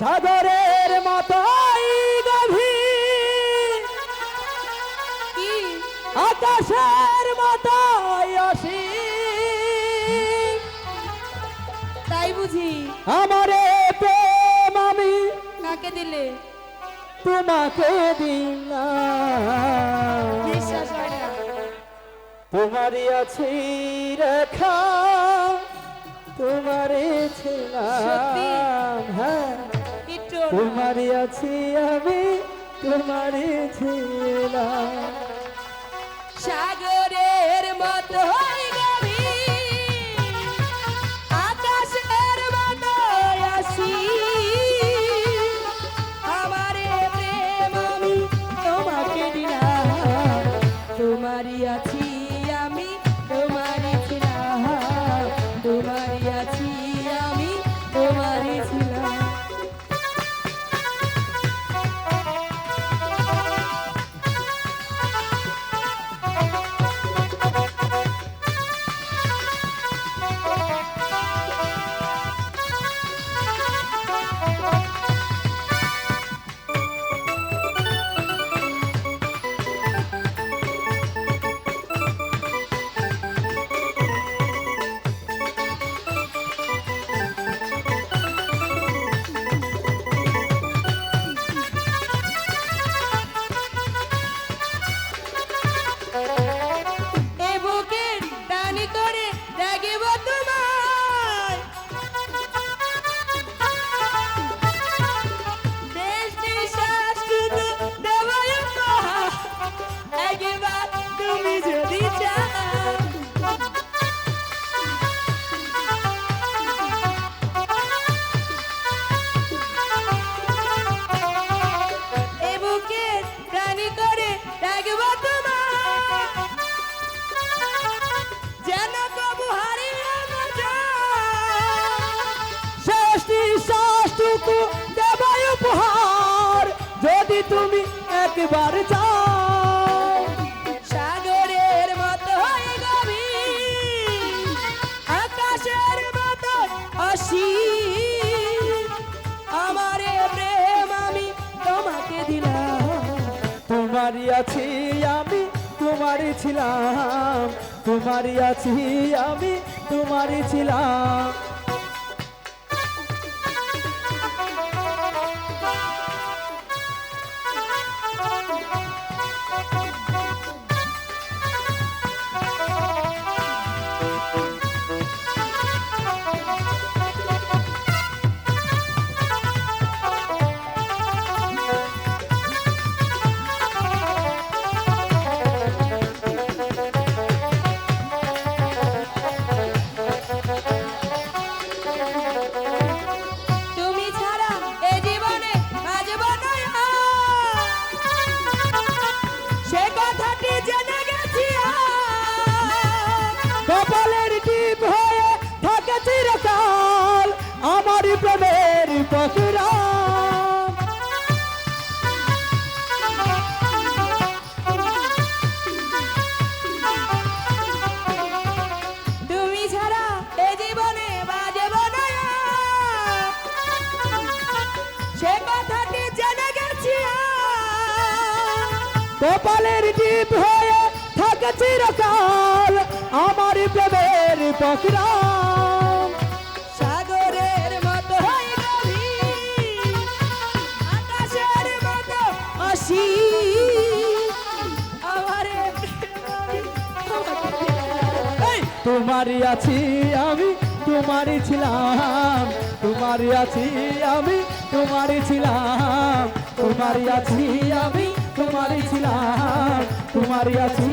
সাগরের মতোই গভীর, আকাশের মতোই অসীম। তাই বুঝি আমারে প্রেম আমি কাকে দিলে? তোমাকে দিলাম, বিশ্বাস হয় না। তোমারই আছি রেখা, তোমারে ছিলাম, হ্যাঁ একটু তোমারই আছি আমি, তোমারে ছিলাম। সাগরের মতো গভীর, আকাশের মতো অসীম। আমারে প্রেম আমি তোমাকে দিলাম, তোমারই আছি আমি, তোমারই ছিলাম, তোমারই আছি আমি, তোমারই ছিলাম। এ বুকের টানি করে রাগিব তোমায়, দেশ নিঃশ্বাসটুকু দেব উপহার, একবার তুমি যদি চাও। এ বুকের টানি করে রাগিব তোমায়, যেন কবু হারিয়ে না যায়। শেষ নিঃশ্বাসটুকু দেব উপহার, যদি তুমি একবার চাও। সাগরের মতো গভীর, আকাশের মতো অসীম। আমারে প্রেম আমি তোমাকে দিলাম, তোমারই আছি আমি, তোমারই ছিলাম, তোমারই আছি আমি, তোমারই ছিলাম। তুমি ছাড়া এ জীবনে বাঁচব না আর। সে কথাটি জেনে গেছি আজ। কপালের টিপ হয়ে থাকে চিরকাল আমারই প্রেমের পশুরা। তুমি ছাড়া এ জীবনে বাঁচব না আর। সে কথাটি জেনে গেছি আজ। কপালের টিপ হয়ে থাকে চিরকাল আমারই প্রেমের পশুরা। সাগরের মতো গভীর, আকাশের মতো অসীম। আমারে এই তোমারই আছি আমি, তোমারই ছিলাম, তোমারই আছি আমি, তোমারই ছিলাম, তোমারই আছি আমি, তোমারই ছিলাম, তোমারই আছি